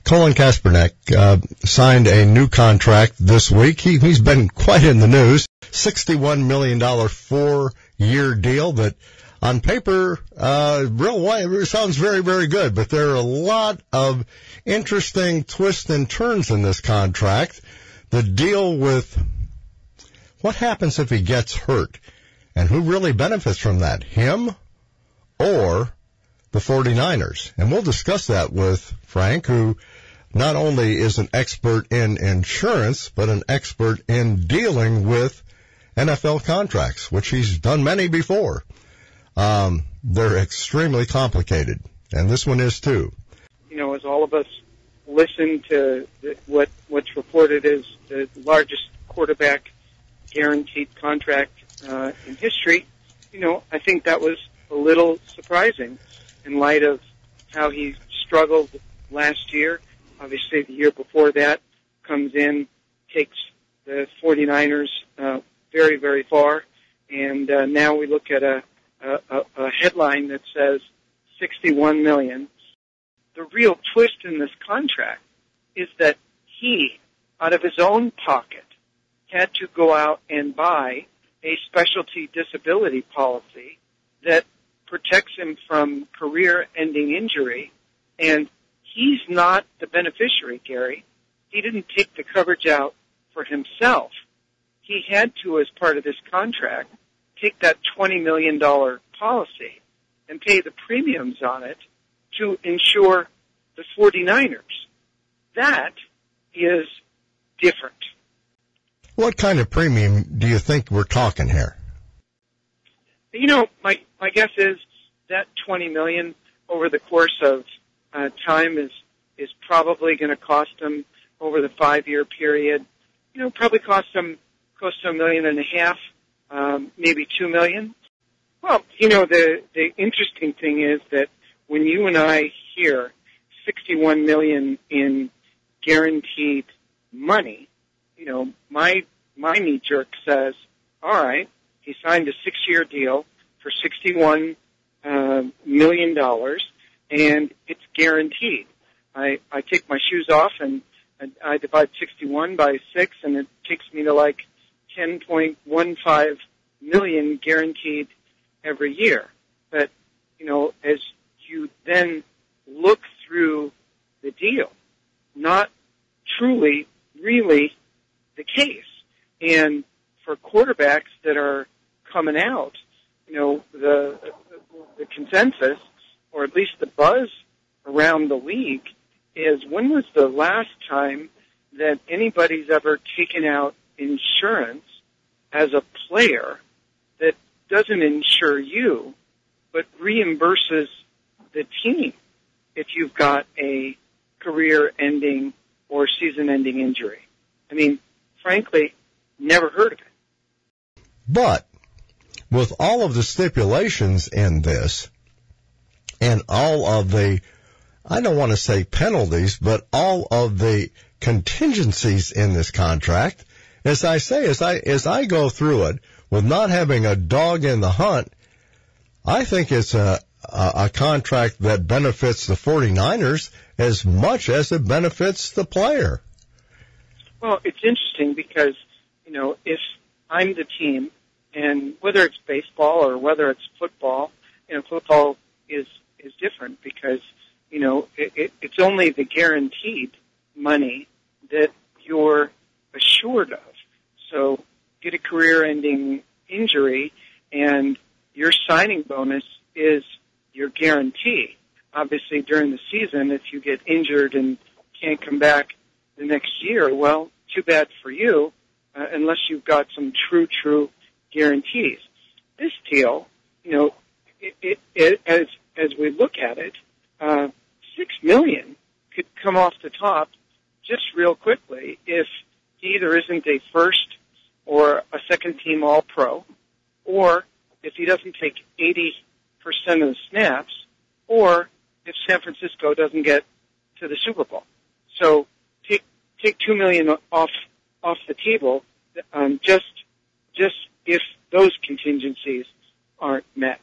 Colin Kaepernick signed a new contract this week. He's been quite in the news. $61 million 4-year deal that on paper sounds very, very good, but there are a lot of interesting twists and turns in this contract that deal with what happens if he gets hurt and who really benefits from that, him or the 49ers. And we'll discuss that with Frank, who not only is an expert in insurance, but an expert in dealing with NFL contracts, which he's done many before. They're extremely complicated, and this one is too. You know, as all of us listen to what's reported as the largest quarterback guaranteed contract in history, you know, I think that was a little surprising in light of how he struggled last year. Obviously, the year before that comes in, takes the 49ers very, very far, and now we look at a headline that says $61 million. The real twist in this contract is that he, out of his own pocket, had to go out and buy a specialty disability policy that protects him from career-ending injury, and he's not the beneficiary, Gary. He didn't take the coverage out for himself. He had to, as part of this contract, take that $20 million policy and pay the premiums on it to insure the 49ers. That is different. What kind of premium do you think we're talking here? You know, my guess is that $20 million over the course of time is probably going to cost them over the 5-year period. You know, probably cost them close to $1.5 million, maybe $2 million. Well, you know, the interesting thing is that when you and I hear $61 million in guaranteed money, you know, my knee jerk says, all right, he signed a 6-year deal for $61 million, and it's guaranteed. I take my shoes off and I divide 61 by 6, and it takes me to like 10.15 million guaranteed every year. But, you know, as you then look through the deal, not truly, really the case. And for quarterbacks that are coming out, you know, the consensus, or at least the buzz around the league, is when was the last time that anybody's ever taken out insurance as a player that doesn't insure you, but reimburses the team if you've got a career-ending or season-ending injury? I mean, frankly, never heard of it. But with all of the stipulations in this and all of the, I don't want to say penalties, but all of the contingencies in this contract, as I say, as I go through it, with not having a dog in the hunt, I think it's a contract that benefits the 49ers as much as it benefits the player. Well, it's interesting because, you know, if I'm the team, and whether it's baseball or whether it's football, you know, football is different because, you know, it's only the guaranteed money that you're assured of. So get a career-ending injury, and your signing bonus is your guarantee. Obviously, during the season, if you get injured and can't come back the next year, well, too bad for you, unless you've got some true guarantees. This deal, you know, as we look at it, $6 million could come off the top just real quickly if he either isn't a first or a second-team All-Pro, or if he doesn't take 80% of the snaps, or if San Francisco doesn't get to the Super Bowl. So take $2 million off the table, just if those contingencies aren't met.